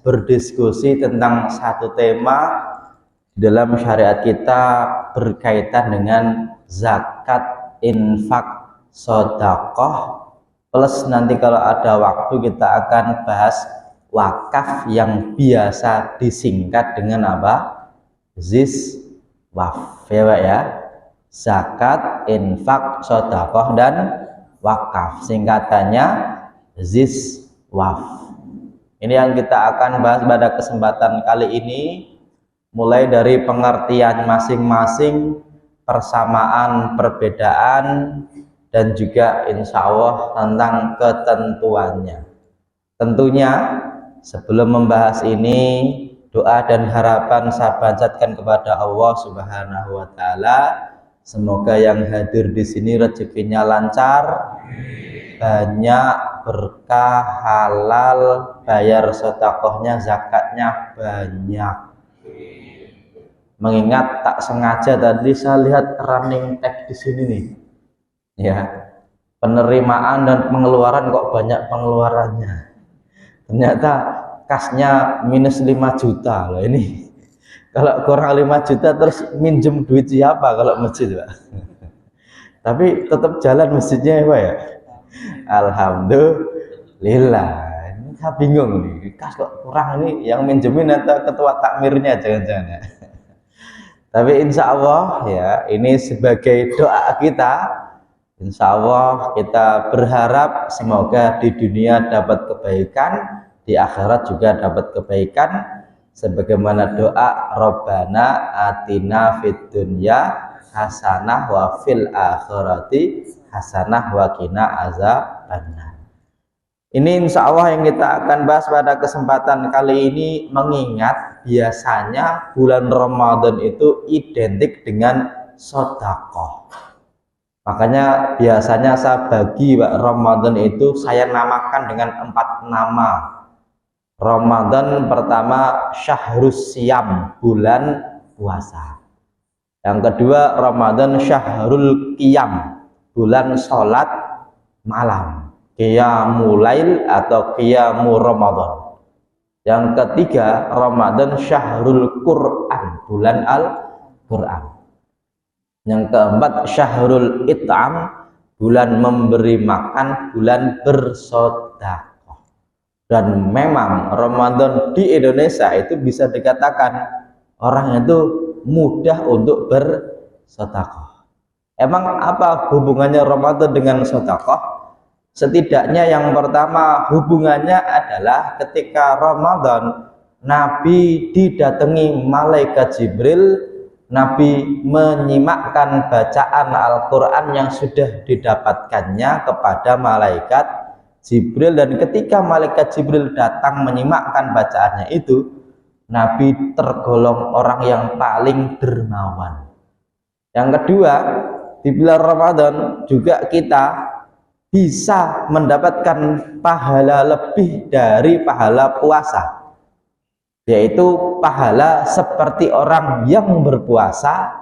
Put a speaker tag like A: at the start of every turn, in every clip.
A: berdiskusi tentang satu tema dalam syariat kita berkaitan dengan zakat, infak, sedekah, plus nanti kalau ada waktu kita akan bahas wakaf yang biasa disingkat dengan apa? Ziswaf, ya Pak ya. Zakat, infak, sedekah dan wakaf, singkatannya ziswaf. Ini yang kita akan bahas pada kesempatan kali ini, mulai dari pengertian masing-masing, persamaan, perbedaan, dan juga insya Allah tentang ketentuannya. Tentunya sebelum membahas ini, doa dan harapan saya panjatkan kepada Allah Subhanahu wa Ta'ala. Semoga yang hadir di sini rezekinya lancar, banyak berkah, halal, bayar sedekahnya, zakatnya banyak. Mengingat tak sengaja tadi saya lihat running tag di sini nih, ya, penerimaan dan pengeluaran kok banyak pengeluarannya. Ternyata kasnya minus 5 juta loh ini. Kalau kurang 5 juta terus minjem duit siapa kalau masjid, Pak? Tapi tetap jalan masjidnya ya, Pak ya. Alhamdulillah. Ini saya bingung nih, kas kok kurang ini, yang minjemin atau ketua takmirnya jangan-jangan ya. Tapi insya Allah ya, ini sebagai doa kita. Insya Allah kita berharap semoga di dunia dapat kebaikan, di akhirat juga dapat kebaikan. Sebagaimana doa Rabbana atina fid dunya hasanah wa fil akhirati hasanah wa qina azabannar. Ini insya Allah yang kita akan bahas pada kesempatan kali ini, mengingat biasanya bulan Ramadan itu identik dengan sedekah. Makanya biasanya saya bagi Ramadan itu saya namakan dengan 4 nama. Ramadan pertama Syahrus Siyam, bulan puasa. Yang kedua Ramadan Syahrul Qiyam, bulan sholat malam, Qiyamul Lail atau Qiyamul Ramadan. Yang ketiga Ramadan Syahrul Quran, bulan Al-Quran. Yang keempat Syahrul It'am, bulan memberi makan, bulan bersedekah. Dan memang Ramadan di Indonesia itu bisa dikatakan orang itu mudah untuk bersedekah. Emang apa hubungannya Ramadan dengan sedekah? Setidaknya yang pertama hubungannya adalah ketika Ramadan Nabi didatangi malaikat Jibril, Nabi menyimakkan bacaan Al-Quran yang sudah didapatkannya kepada malaikat Jibril, dan ketika malaikat Jibril datang menyimakkan bacaannya itu, Nabi tergolong orang yang paling dermawan. Yang kedua, di bulan Ramadan juga kita bisa mendapatkan pahala lebih dari pahala puasa, yaitu pahala seperti orang yang berpuasa.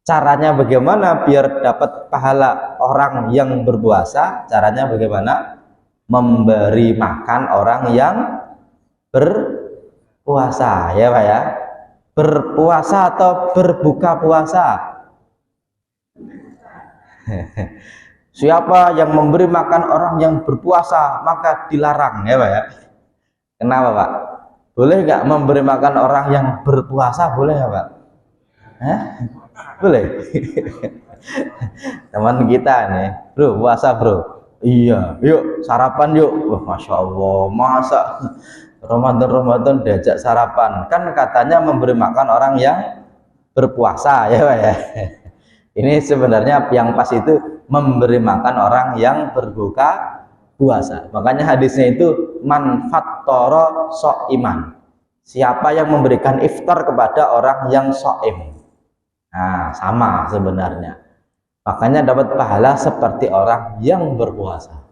A: Caranya bagaimana biar dapat pahala orang yang berpuasa? Caranya bagaimana? Memberi makan orang yang berpuasa, ya Pak ya. Berpuasa atau berbuka puasa? Siapa yang memberi makan orang yang berpuasa maka dilarang, ya Pak ya. Kenapa Pak? Boleh nggak memberi makan orang yang berpuasa? Boleh ya Pak? Boleh. Teman kita nih, bro, puasa bro. Iya, yuk sarapan yuk. Wah, Masya Allah, masa Ramadan diajak sarapan? Kan katanya memberi makan orang yang berpuasa, ya Pak ya. Ini sebenarnya yang pas itu memberi makan orang yang berbuka puasa. Makanya hadisnya itu man fattara sha'iman. Siapa yang memberikan iftar kepada orang yang shaim. Nah, sama sebenarnya. Makanya dapat pahala seperti orang yang berpuasa.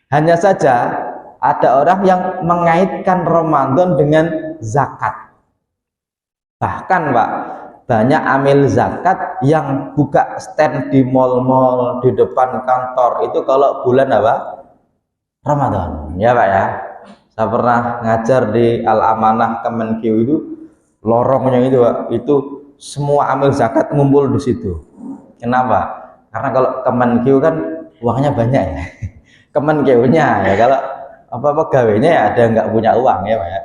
A: Hanya saja ada orang yang mengaitkan Ramadan dengan zakat. Bahkan Pak, banyak amil zakat yang buka stand di mal-mal, di depan kantor itu kalau bulan apa? Ramadan, ya Pak ya. Saya pernah ngajar di Al Amanah Kemenkeu itu, lorongnya itu Pak, itu semua amil zakat ngumpul di situ. Kenapa? Karena kalau Kemenkeu kan uangnya banyak ya. Kemenkeu-nya ya, kalau apa pegawainya ya ada nggak punya uang ya Pak ya.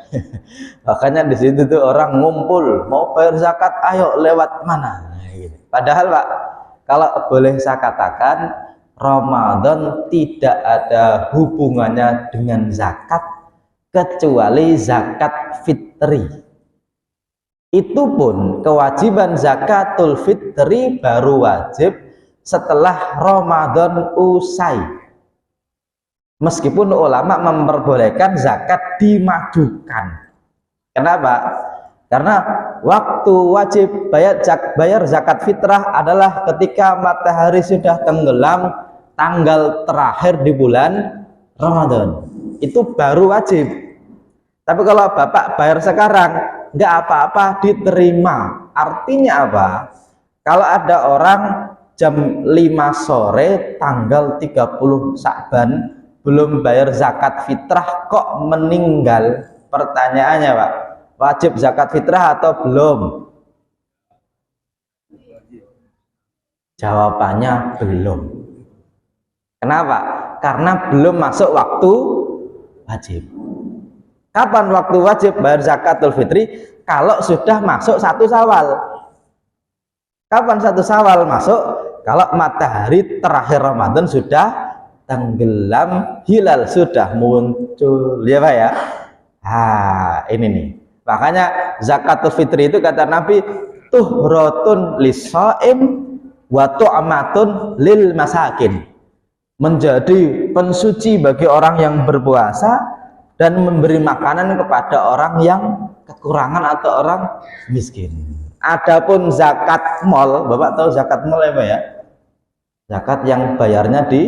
A: Makanya di situ tuh orang ngumpul mau bayar zakat, ayo lewat mana? Gitu. Padahal Pak, kalau boleh saya katakan, Ramadan tidak ada hubungannya dengan zakat kecuali zakat fitri. Itu pun kewajiban zakatul fitri baru wajib setelah Ramadan usai. Meskipun ulama memperbolehkan zakat dimajukan. Kenapa? Karena waktu wajib bayar zakat fitrah adalah ketika matahari sudah tenggelam tanggal terakhir di bulan Ramadan. Itu baru wajib. Tapi kalau Bapak bayar sekarang, nggak apa-apa, diterima. Artinya apa? Kalau ada orang jam 5 sore tanggal 30 Sya'ban belum bayar zakat fitrah kok meninggal? Pertanyaannya Pak, wajib zakat fitrah atau belum? Jawabannya belum. Kenapa? Karena belum masuk waktu wajib. Kapan waktu wajib bayar zakatul fitri? Kalau sudah masuk 1 Syawal. Kapan 1 Syawal masuk? Kalau matahari terakhir Ramadan sudah tenggelam, hilal sudah muncul, ya Pak ya. Ini nih. Makanya zakatul fitri itu kata Nabi, tuhratun lis-shaim wa tu'matun lil masakin. Menjadi pensuci bagi orang yang berpuasa dan memberi makanan kepada orang yang kekurangan atau orang miskin. Adapun zakat mal, Bapak tahu zakat mal ya Pak ya? Zakat yang bayarnya di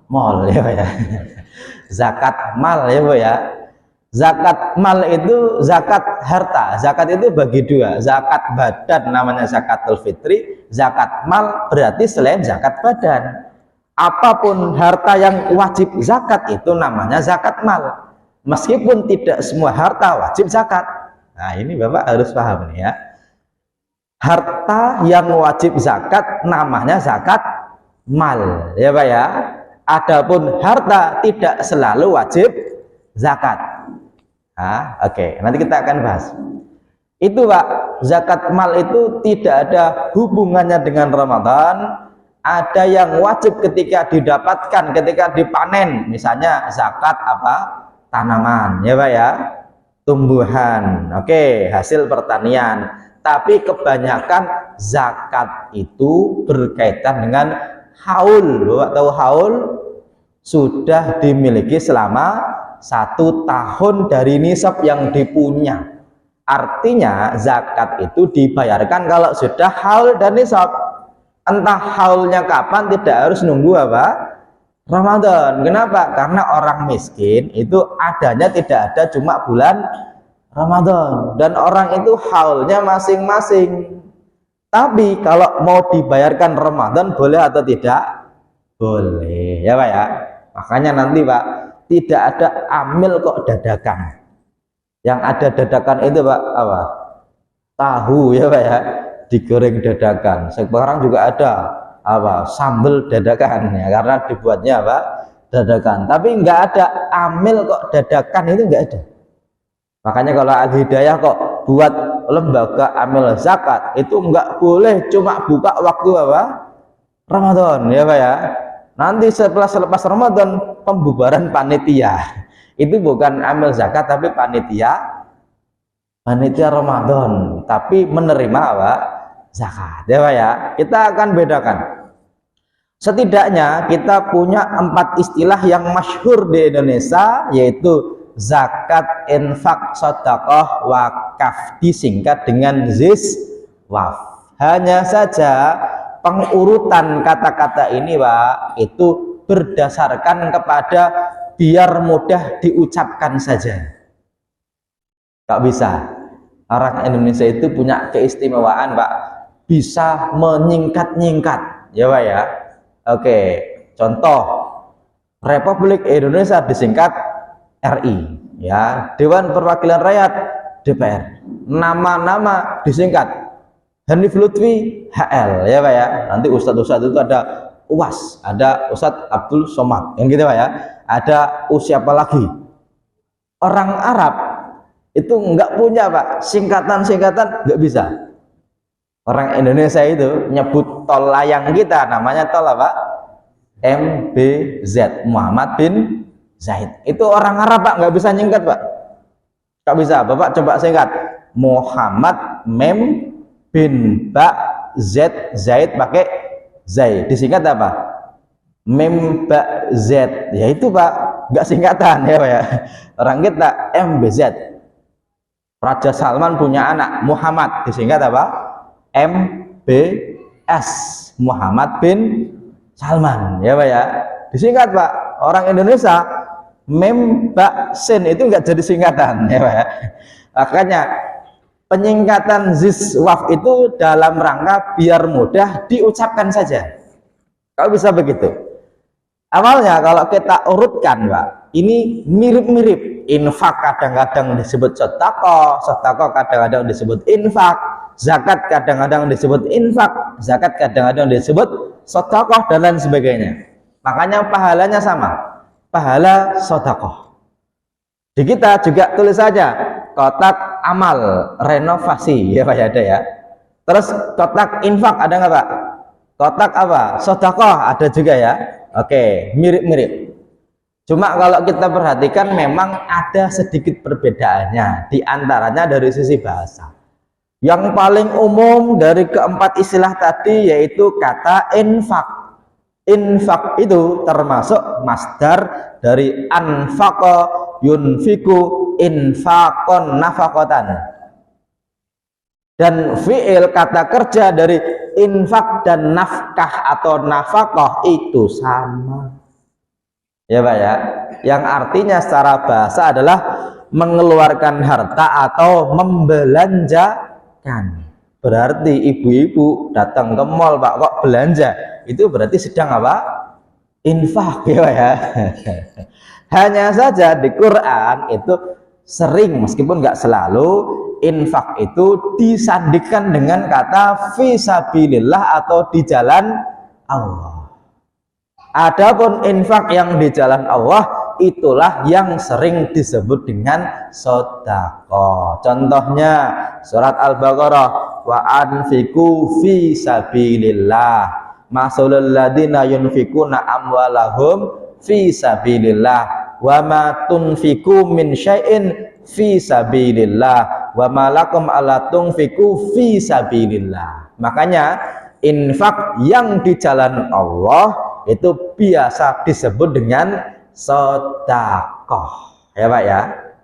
A: mal ya Pak ya. Zakat mal ya Pak ya. Zakat mal itu zakat harta. Zakat itu bagi dua. Zakat badan namanya zakatul fitri. Zakat mal berarti selain zakat badan. Apapun harta yang wajib zakat itu namanya zakat mal. Meskipun tidak semua harta wajib zakat. Nah ini Bapak harus paham nih ya. Harta yang wajib zakat namanya zakat mal, ya Pak ya. Adapun harta tidak selalu wajib zakat. Oke. Nanti kita akan bahas. Itu Pak, zakat mal itu tidak ada hubungannya dengan Ramadan. Ada yang wajib ketika didapatkan, ketika dipanen. Misalnya zakat apa? Tanaman, ya Pak ya, tumbuhan, oke, hasil pertanian. Tapi kebanyakan zakat itu berkaitan dengan haul. Bapak tahu haul? Sudah dimiliki selama 1 tahun dari nisab yang dipunya. Artinya zakat itu dibayarkan kalau sudah haul dan nisab. Entah haulnya kapan, tidak harus nunggu apa? Ramadan. Kenapa? Karena orang miskin itu adanya tidak ada cuma bulan Ramadan, dan orang itu haulnya masing-masing. Tapi kalau mau dibayarkan Ramadan boleh atau tidak? Boleh, ya Pak ya. Makanya nanti Pak, tidak ada amil kok dadakan. Yang ada dadakan itu Pak apa? Tahu ya Pak ya, digoreng dadakan. Sekarang juga ada apa, sambal dadakan ya, karena dibuatnya apa, dadakan. Tapi nggak ada amil kok dadakan, itu nggak ada. Makanya kalau Al-Hidayah kok buat lembaga amil zakat itu nggak boleh cuma buka waktu apa, Ramadan ya Pak ya. Nanti selepas Ramadan pembubaran panitia. Itu bukan amil zakat tapi panitia Ramadan, tapi menerima apa, zakat ya Pak ya. Kita akan bedakan. Setidaknya kita punya 4 istilah yang masyhur di Indonesia, yaitu zakat, infak, sedekah, wakaf, disingkat dengan ZISWAF. Hanya saja pengurutan kata-kata ini Pak itu berdasarkan kepada biar mudah diucapkan saja. Gak bisa. Orang Indonesia itu punya keistimewaan Pak, bisa menyingkat-nyingkat ya Pak ya. Oke, contoh Republik Indonesia disingkat RI, ya Dewan Perwakilan Rakyat DPR, nama-nama disingkat Hanif Lutfi HL ya Pak ya. Nanti ustadz-ustadz itu ada UAS, ada Ustadz Abdul Somad yang gitu Pak ya, ada siapa lagi. Orang Arab itu enggak punya Pak singkatan-singkatan, enggak bisa. Orang Indonesia itu nyebut tol layang kita namanya tol apa? MBZ, Muhammad bin Zaid. Itu orang Arab Pak, nggak bisa nyingkat Pak, nggak bisa. Bapak coba singkat Muhammad Mem bin Ba Z Zaid pakai Zaid, disingkat apa? Mem Ba Z, ya itu Pak, nggak singkatan ya Pak ya. Orang kita MBZ. Raja Salman punya anak Muhammad, disingkat apa? MBS, Muhammad bin Salman ya Pak ya, disingkat Pak. Orang Indonesia Mem Ba Sin itu enggak jadi singkatan ya Pak ya. Makanya penyingkatan ziswaf itu dalam rangka biar mudah diucapkan saja. Kalau bisa begitu. Awalnya kalau kita urutkan Pak, ini mirip-mirip. Infak kadang-kadang disebut sedekah, sedekah kadang-kadang disebut infak, zakat kadang-kadang disebut infak, zakat kadang-kadang disebut sedekah dan lain sebagainya. Makanya pahalanya sama, pahala sedekah. Di kita juga tulis saja kotak amal renovasi ya Pak ya, ada ya. Terus kotak infak ada nggak Pak? Kotak apa? Sedekah ada juga ya. Oke, mirip-mirip. Cuma kalau kita perhatikan memang ada sedikit perbedaannya, di antaranya dari sisi bahasa. Yang paling umum dari keempat istilah tadi yaitu kata infak. Infak itu termasuk masdar dari anfaqa yunfiku infaqon nafaqatan. Dan fi'il kata kerja dari infak dan nafkah atau nafaqah itu sama. Ya Pak ya, yang artinya secara bahasa adalah mengeluarkan harta atau membelanjakan. Berarti ibu-ibu datang ke mall Pak kok belanja, itu berarti sedang apa? Infak ya Pak ya. Hanya saja di Quran itu sering, meskipun nggak selalu, infak itu disandingkan dengan kata fisabilillah atau di jalan Allah. Adapun infak yang di jalan Allah itulah yang sering disebut dengan sedekah. Contohnya surat Al-Baqarah, wa anfiqu fi sabilillah masalul ladzina yunfikuna amwalahum fi sabilillah wa ma tunfiqu min syai'in fi sabilillah wa ma lakum alla tunfiqu fi sabilillah. Makanya infak yang di jalan Allah itu biasa disebut dengan sedekah ya Pak ya.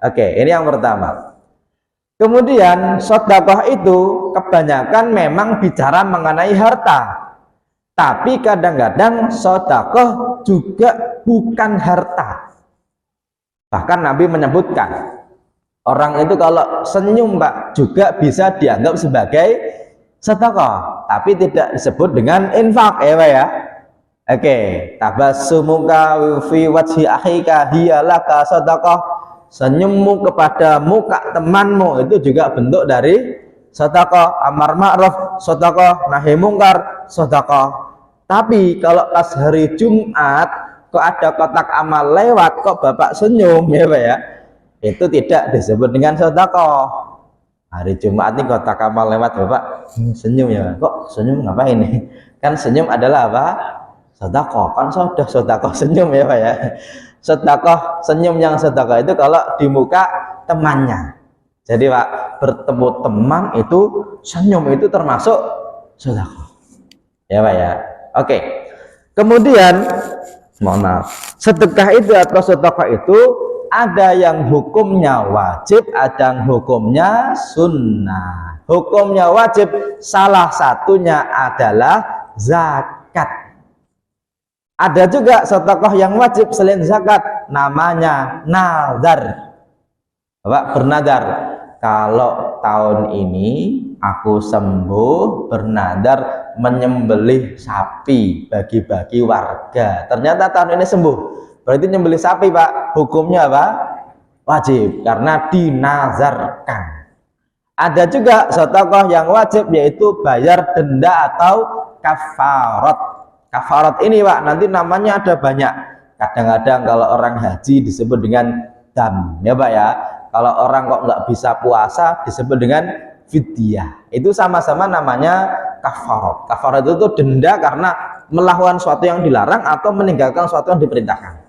A: Oke, ini yang pertama. Kemudian sedekah itu kebanyakan memang bicara mengenai harta, tapi kadang-kadang sedekah juga bukan harta. Bahkan Nabi menyebutkan orang itu kalau senyum Pak juga bisa dianggap sebagai sedekah, tapi tidak disebut dengan infak ya Pak ya. Oke, tabassumuka fi wajhi akhika hiyalaka sedekah. Senyummu kepada muka temanmu itu juga bentuk dari sedekah. Amar ma'ruf sedekah, nahi mungkar sedekah. Tapi kalau pas hari Jumat kok ada kotak amal lewat kok Bapak senyum ya Pak ya, itu tidak disebut dengan sedekah. Hari Jumat ini kotak amal lewat Bapak senyum ya, kok senyum ngapain nih? Kan senyum adalah apa? Sedekah. Kan sudah sedekah senyum ya Pak ya. Sedekah senyum yang sedekah itu kalau di muka temannya. Jadi Pak, bertemu teman itu senyum itu termasuk sedekah. Ya Pak ya. Oke. Kemudian mohon maaf, sedekah itu atau sedekah itu ada yang hukumnya wajib, ada yang hukumnya sunnah. Hukumnya wajib salah satunya adalah zakat. Ada juga sedekah yang wajib selain zakat, namanya nazar. Bapak bernazar, kalau tahun ini aku sembuh, bernazar menyembelih sapi bagi-bagi warga. Ternyata tahun ini sembuh, berarti nyembelih sapi Pak, hukumnya apa? wajib karena dinazarkan. Ada juga sedekah yang wajib, yaitu bayar denda atau kafarat. Kafarat ini Pak, nanti namanya ada banyak. Kadang-kadang kalau orang haji disebut dengan dam, ya Pak ya. Kalau orang kok nggak bisa puasa disebut dengan fidyah. Itu sama-sama namanya kafarat. Kafarat itu denda karena melakukan sesuatu yang dilarang atau meninggalkan sesuatu yang diperintahkan.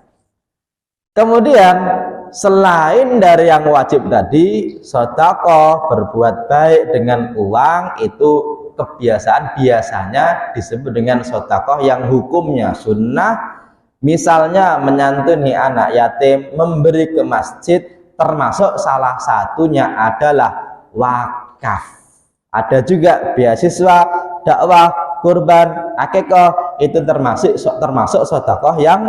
A: Kemudian selain dari yang wajib tadi, sedekah berbuat baik dengan uang itu kebiasaan biasanya disebut dengan sedekah yang hukumnya sunnah. Misalnya menyantuni anak yatim, memberi ke masjid, termasuk salah satunya adalah wakaf. Ada juga beasiswa, dakwah, kurban, akikah, itu termasuk sedekah yang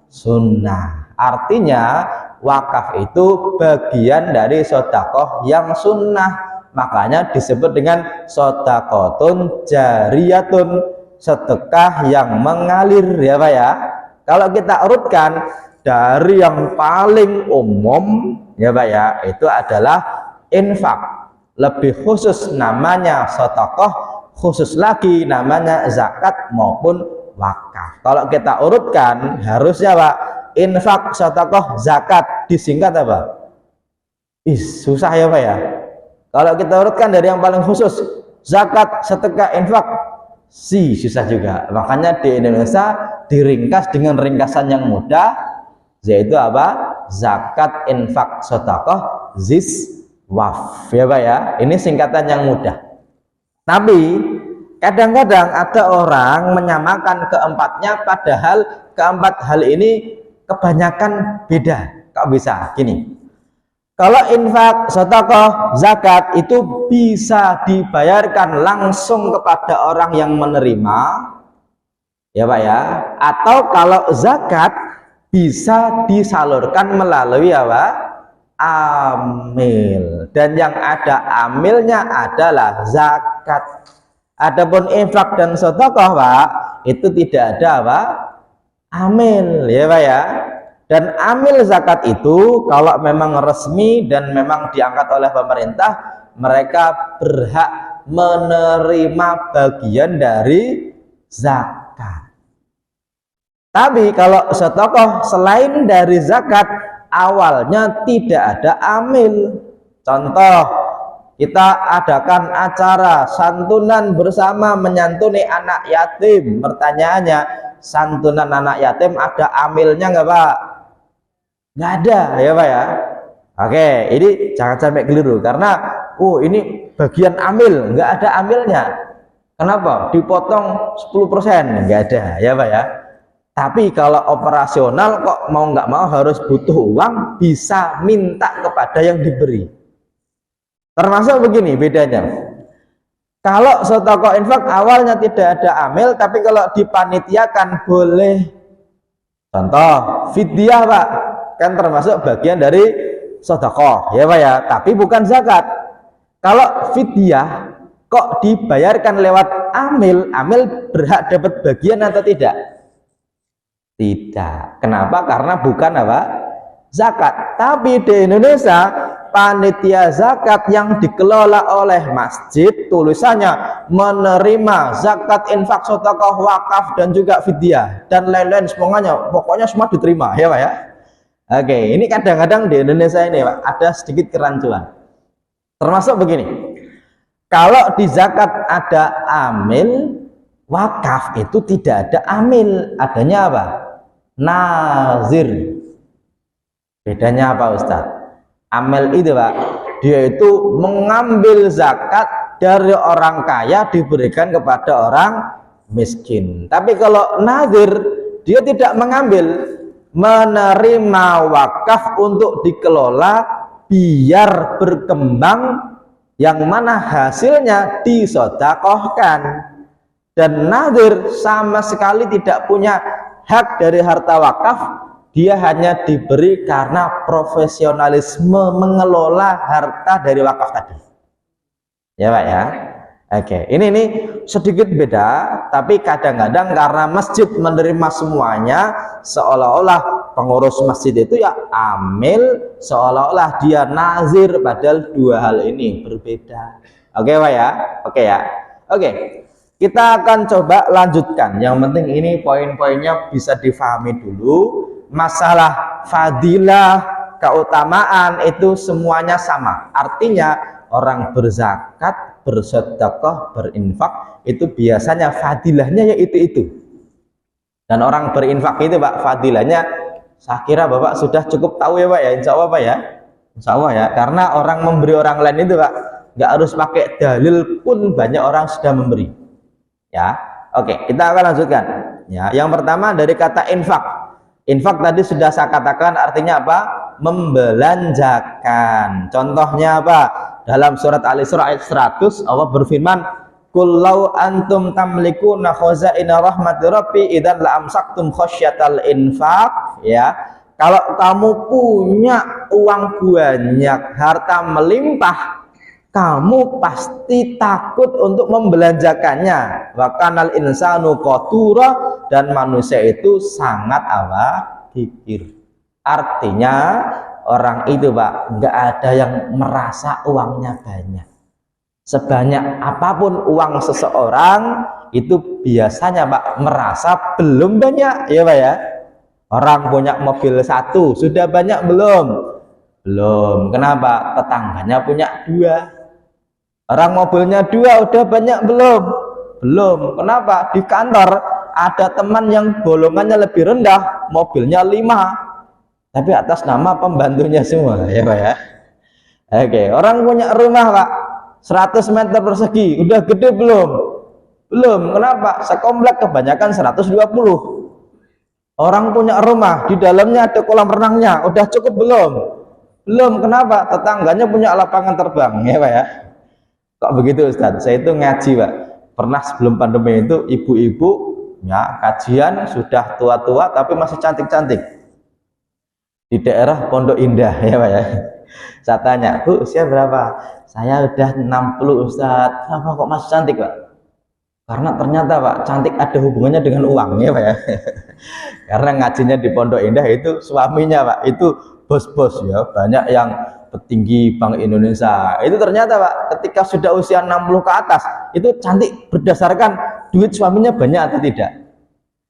A: sunnah. Artinya wakaf itu bagian dari sedekah yang sunnah, makanya disebut dengan sedekahun jariyatun, sedekah yang mengalir, ya Pak ya. Kalau kita urutkan dari yang paling umum, ya Pak ya, itu adalah infak. Lebih khusus namanya sedekah, khusus lagi namanya zakat maupun wakaf. Kalau kita urutkan harusnya Pak, infak, sedekah, zakat, disingkat apa? Susah ya Pak ya. Kalau kita urutkan dari yang paling khusus, zakat, sedekah, infak, susah juga. Makanya di Indonesia diringkas dengan ringkasan yang mudah, yaitu apa? Zakat, infak, sedekah, waf, ya Pak ya. Ini singkatan yang mudah. Tapi kadang-kadang ada orang menyamakan keempatnya, padahal keempat hal ini kebanyakan beda. Kok bisa? Gini, kalau infak, sedekah, zakat itu bisa dibayarkan langsung kepada orang yang menerima, ya Pak ya. Atau kalau zakat bisa disalurkan melalui apa? Amil. Dan yang ada amilnya adalah zakat. Adapun infak dan sedekah Pak, itu tidak ada apa? Amil, ya Pak ya. Dan amil zakat itu kalau memang resmi dan memang diangkat oleh pemerintah, mereka berhak menerima bagian dari zakat. Tapi kalau sedekah selain dari zakat, awalnya tidak ada amil. Contoh, kita adakan acara santunan bersama menyantuni anak yatim. Pertanyaannya, santunan anak yatim ada amilnya nggak Pak? Nggak ada, ya Pak ya. Oke, ini jangan sampai keliru karena ini bagian amil, nggak ada amilnya. Kenapa? Dipotong 10%, nggak ada, ya Pak ya. Tapi kalau operasional kok mau nggak mau harus butuh uang, bisa minta kepada yang diberi. Termasuk begini bedanya. Kalau sedekah infak awalnya tidak ada amil, tapi kalau dipanitiakan boleh. Contoh, fidyah Pak, kan termasuk bagian dari sedekah, ya Pak ya, tapi bukan zakat. Kalau fidyah kok dibayarkan lewat amil, amil berhak dapat bagian atau tidak? Tidak. Kenapa? Karena bukan apa? Zakat. Tapi di Indonesia panitia zakat yang dikelola oleh masjid, tulisannya menerima zakat, infak, sedekah, wakaf dan juga fidyah dan lain-lain semuanya, pokoknya semua diterima, ya Pak ya. Oke, ini kadang-kadang di Indonesia ini Pak ada sedikit kerancuan. Termasuk begini, kalau di zakat ada amil, wakaf itu tidak ada amil, adanya apa? Nazir. Bedanya apa Ustadz? Amil itu Pak, dia itu mengambil zakat dari orang kaya diberikan kepada orang miskin. Tapi kalau nazir, dia tidak mengambil, menerima wakaf untuk dikelola biar berkembang, yang mana hasilnya disedekahkan. Dan nazir sama sekali tidak punya hak dari harta wakaf, dia hanya diberi karena profesionalisme mengelola harta dari wakaf tadi, ya Pak ya. Oke, ini sedikit beda, tapi kadang-kadang karena masjid menerima semuanya, seolah-olah pengurus masjid itu ya amil seolah-olah dia nazir, padahal dua hal ini berbeda. Oke Pak ya? Oke ya? Oke, kita akan coba lanjutkan. Yang penting ini poin-poinnya bisa difahami dulu. Masalah fadilah, keutamaan itu semuanya sama. Artinya orang berzakat, bersedekah, berinfak itu biasanya fadilahnya yaitu itu. Dan orang berinfak itu Pak, fadilahnya saya kira Bapak sudah cukup tahu ya Pak ya, insya Allah Pak ya, insya Allah ya. Karena orang memberi orang lain itu Pak, nggak harus pakai dalil pun banyak orang sudah memberi. Ya, oke, kita akan lanjutkan. Ya, yang pertama dari kata infak. Infak tadi sudah saya katakan artinya apa? Membelanjakan. Contohnya apa? Dalam surat Al-Isra ayat 100 Allah berfirman, "Qul law antum tamlikuna khazaina rahmati rabbi idzan la amsaktum khasyatal infaq." Ya, kalau kamu punya uang banyak, harta melimpah, kamu pasti takut untuk membelanjakannya. Wa kanal insanu qatura, dan manusia itu sangat kikir. Artinya orang itu Pak, nggak ada yang merasa uangnya banyak. Sebanyak apapun uang seseorang itu biasanya Pak merasa belum banyak ya Pak ya. Orang punya mobil satu sudah banyak belum? Belum. Kenapa? Tetangganya punya dua. Orang mobilnya dua udah banyak belum? Belum. Kenapa? Di kantor ada teman yang golongannya lebih rendah, mobilnya 5, tapi atas nama pembantunya semua ya Pak ya. Oke, orang punya rumah Pak 100 meter persegi, udah gede belum? Belum. Kenapa? Sekomplek kebanyakan 120. Orang punya rumah, di dalamnya ada kolam renangnya, udah cukup belum? Belum. Kenapa? Tetangganya punya lapangan terbang ya Pak ya. Kok begitu Ustaz? Saya itu ngaji Pak, pernah sebelum pandemi itu ibu-ibu ya kajian sudah tua-tua tapi masih cantik-cantik di daerah Pondok Indah ya Pak ya. Saya tanya, "Bu, usia berapa?" "Saya udah 60 Ustaz." "Kenapa kok masih cantik Pak?" "Karena ternyata Pak, cantik ada hubungannya dengan uang ya Pak ya." Karena ngajinya di Pondok Indah itu suaminya Pak itu bos-bos ya, banyak yang petinggi Bank Indonesia. Itu ternyata Pak ketika sudah usia 60 ke atas itu cantik berdasarkan duit suaminya banyak atau tidak.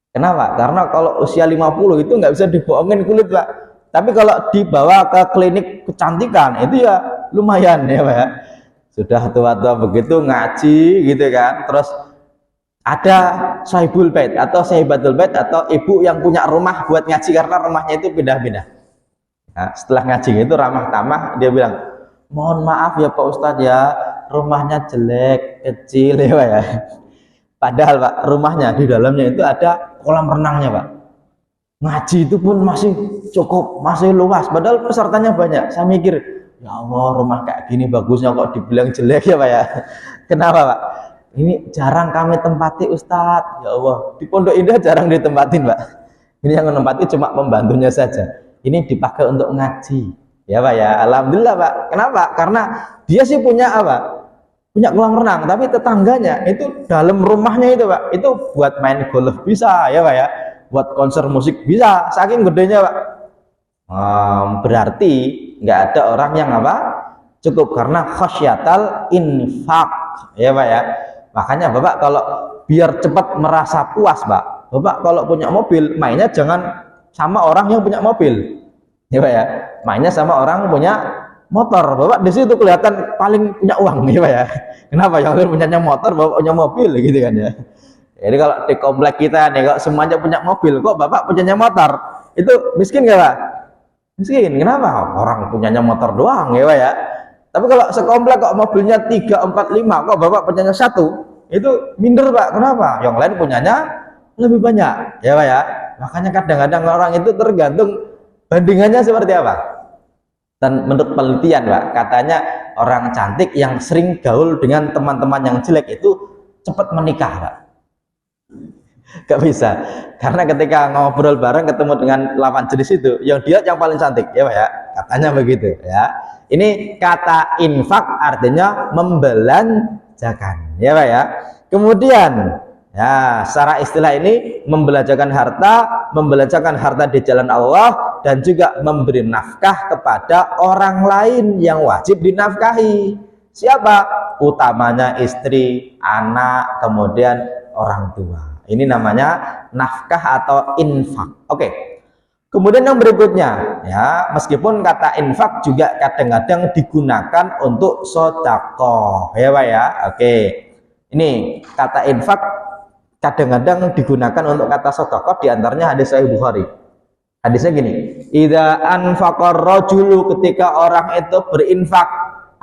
A: Kenapa? Karena kalau usia 50 itu nggak bisa dibohongin kulit Pak. Tapi kalau dibawa ke klinik kecantikan itu ya lumayan ya Pak ya. Sudah tua-tua begitu ngaji gitu kan. Terus ada sahibul bait atau sahibatul bait atau ibu yang punya rumah buat ngaji karena rumahnya itu pindah-pindah. Nah, setelah ngaji itu ramah tamah dia bilang, "Mohon maaf ya Pak Ustadz ya, rumahnya jelek, kecil ya Pak ya." Padahal Pak, rumahnya di dalamnya itu ada kolam renangnya Pak. Ngaji itu pun masih cukup, masih luas. Padahal pesertanya banyak. Saya mikir, ya Allah rumah kayak gini bagusnya kok dibilang jelek ya Pak ya. Kenapa Pak? Ini jarang kami tempati Ustadz. Ya Allah, di Pondok Indah jarang ditempatin Pak. Ini yang menempati cuma pembantunya saja. Ini dipakai untuk ngaji. Ya Pak ya, alhamdulillah Pak. Kenapa? Karena dia sih punya apa? Punya kolam renang, tapi tetangganya itu dalam rumahnya itu Pak, itu buat main golf bisa ya Pak ya, buat konser musik bisa, saking gedenya Pak. Berarti nggak ada orang yang apa? Cukup, karena khasyatal infak ya Pak ya. Makanya Bapak kalau biar cepat merasa puas Pak, Bapak kalau punya mobil mainnya jangan sama orang yang punya mobil ya Pak ya, mainnya sama orang punya motor. Bapak di situ kelihatan paling punya uang ya Pak ya. Kenapa? Yang lain punyanya motor, Bapak punya mobil gitu kan ya. Jadi kalau di komplek kita nih kalau semuanya punya mobil, kok Bapak punyanya motor, itu miskin gak Pak? Miskin. Kenapa? Orang punyanya motor doang ya Pak ya. Tapi kalau sekomplek kok mobilnya 3, 4, 5, kok Bapak punyanya 1, itu minder Pak. Kenapa? Yang lain punyanya lebih banyak ya Pak ya. Makanya kadang-kadang orang itu tergantung bandingannya seperti apa. Dan menurut penelitian Pak, katanya orang cantik yang sering gaul dengan teman-teman yang jelek itu cepat menikah Pak. Gak bisa, karena ketika ngobrol bareng ketemu dengan lawan jenis itu, yang dia yang paling cantik ya Pak ya, katanya begitu ya. Ini kata infak artinya membelanjakan ya Pak ya. Kemudian Ya, secara istilah ini membelanjakan harta di jalan Allah dan juga memberi nafkah kepada orang lain yang wajib dinafkahi. Siapa? Utamanya istri, anak, kemudian orang tua. Ini namanya nafkah atau infak. Oke. Kemudian yang berikutnya, ya, meskipun kata infak juga kadang-kadang digunakan untuk sedekah, ya Pak ya. Oke. Ini kata infak kadang-kadang digunakan untuk kata sedekah, diantaranya hadis Sahih Bukhari. Hadisnya gini, idza anfaqar rajulu, ketika orang itu berinfak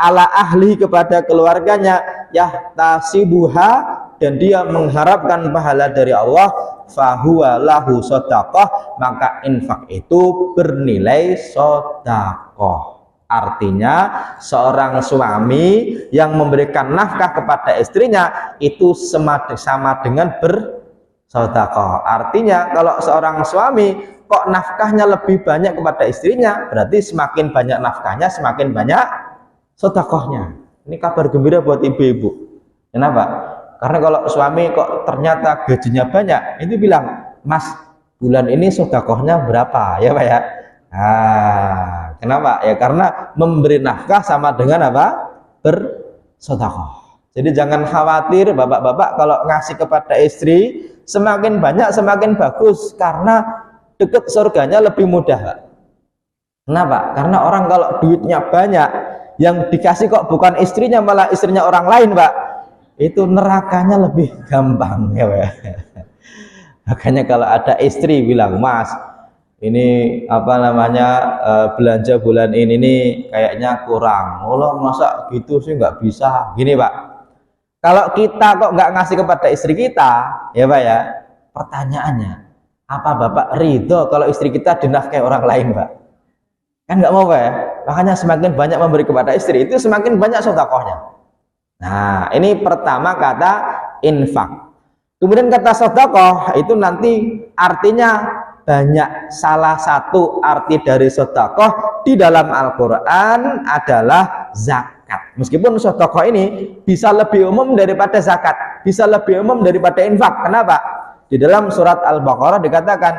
A: ala ahli kepada keluarganya, yahtasibuha, dan dia mengharapkan pahala dari Allah, fahuwa lahu sedekah, maka infak itu bernilai sedekah. Artinya seorang suami yang memberikan nafkah kepada istrinya itu sama dengan bersedekah. Artinya kalau seorang suami kok nafkahnya lebih banyak kepada istrinya, berarti semakin banyak nafkahnya semakin banyak sedekahnya. Ini kabar gembira buat ibu-ibu. Kenapa? Karena kalau suami kok ternyata gajinya banyak, itu bilang, Mas, bulan ini sedekahnya berapa? Ya Pak ya. Nah, kenapa? Ya karena memberi nafkah sama dengan apa? Bersedekah. Jadi jangan khawatir bapak-bapak kalau ngasih kepada istri semakin banyak semakin bagus, karena dekat surganya lebih mudah, Pak. Kenapa? Karena orang kalau duitnya banyak, yang dikasih kok bukan istrinya, malah istrinya orang lain, Pak, itu nerakanya lebih gampang, ya Pak. Makanya kalau ada istri bilang, Mas, ini apa namanya, belanja bulan ini nih kayaknya kurang. Oh, masa gitu sih nggak bisa. Gini Pak, kalau kita kok nggak ngasih kepada istri kita, ya Pak ya, pertanyaannya, apa Bapak ridho kalau istri kita dinafkahi orang lain, Pak? Kan nggak mau Pak ya. Makanya semakin banyak memberi kepada istri, itu semakin banyak sedekahnya. Nah, ini pertama kata infak. Kemudian kata sedekah itu nanti artinya banyak. Salah satu arti dari sedekah di dalam Al-Quran adalah zakat. Meskipun sedekah ini bisa lebih umum daripada zakat, bisa lebih umum daripada infak. Kenapa? Di dalam surat Al-Baqarah dikatakan,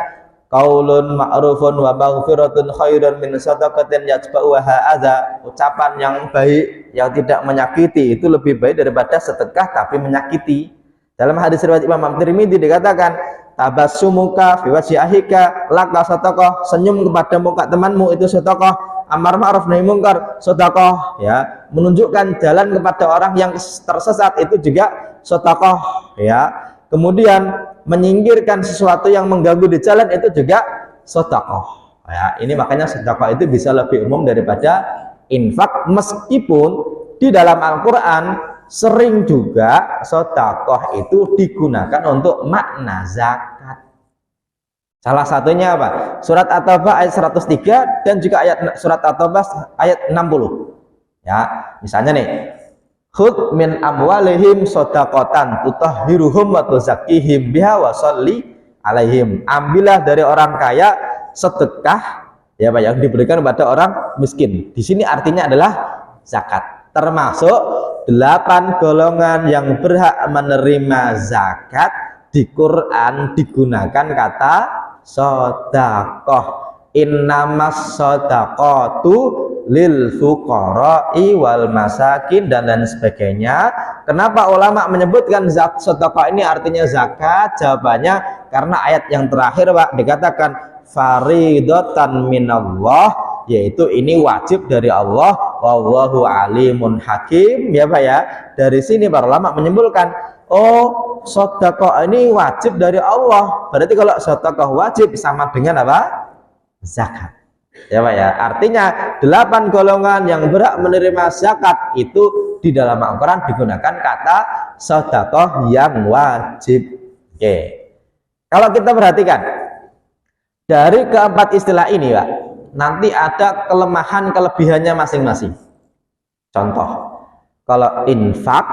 A: qaulun ma'rufun wa maghfiratun khairun min shadaqatin yatba'uha adza. Ucapan yang baik yang tidak menyakiti itu lebih baik daripada sedekah tapi menyakiti. Dalam hadis riwayat Imam Tirmidzi dikatakan, tabassumuka fi wajhi ahika laka sedekah, senyum kepada muka temanmu itu sedekah, amar ma'ruf nahi munkar sedekah, ya, menunjukkan jalan kepada orang yang tersesat itu juga sedekah, ya. Kemudian menyingkirkan sesuatu yang mengganggu di jalan itu juga sedekah, ya. Ini makanya sedekah itu bisa lebih umum daripada infak, meskipun di dalam Al-Qur'an sering juga sedekah itu digunakan untuk makna zakat. Salah satunya apa? Surat At-Taubah ayat 103 dan juga surat At-Taubah ayat 60. Ya, misalnya nih, khudh min amwalihim shadaqatan tutahhiruhum wa tuzakkihim biha wa sholli alaihim. Ambillah dari orang kaya sedekah, ya Pak, yang diberikan kepada orang miskin. Di sini artinya adalah zakat. Termasuk 8 golongan yang berhak menerima zakat. Di Quran digunakan kata sedekah. Innamas shadaqatu lil fuqara'i wal masakin dan lain sebagainya. Kenapa ulama menyebutkan sedekah ini artinya zakat? Jawabannya karena ayat yang terakhir Pak dikatakan faridatan minallah, yaitu ini wajib dari Allah, wallahu alimun hakim, ya Pak ya. Dari sini para ulama menyimpulkan, oh, sedekah ini wajib dari Allah. Berarti kalau sedekah wajib sama dengan apa? Zakat. Ya Pak ya. Artinya 8 golongan yang berhak menerima zakat itu di dalam Al-Qur'an digunakan kata sedekah yang wajib. Oke. Kalau kita perhatikan dari keempat istilah ini, Pak, nanti ada kelemahan kelebihannya masing-masing. Contoh, kalau infak,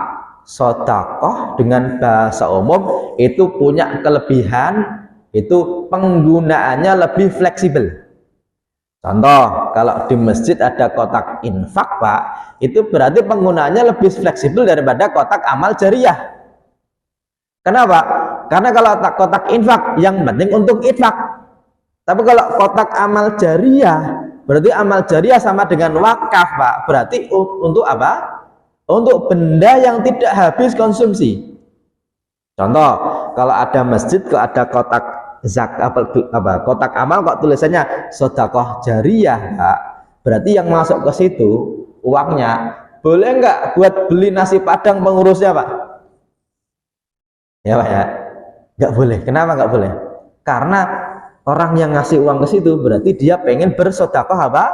A: sedekah dengan bahasa umum itu punya kelebihan, itu penggunaannya lebih fleksibel. Contoh, kalau di masjid ada kotak infak, Pak, itu berarti penggunaannya lebih fleksibel daripada kotak amal jariyah. Kenapa? Karena kalau kotak infak yang penting untuk infak. Tapi kalau kotak amal jariah, berarti amal jariah sama dengan wakaf, Pak. Berarti untuk apa? Untuk benda yang tidak habis konsumsi. Contoh, kalau ada masjid kok ada kotak kotak amal kok tulisannya sedekah jariah, Pak. Berarti yang masuk ke situ uangnya boleh nggak buat beli nasi padang pengurusnya, Pak? Ya, Pak ya. Nggak boleh. Kenapa nggak boleh? Karena orang yang ngasih uang ke situ berarti dia pengen bersedekah apa?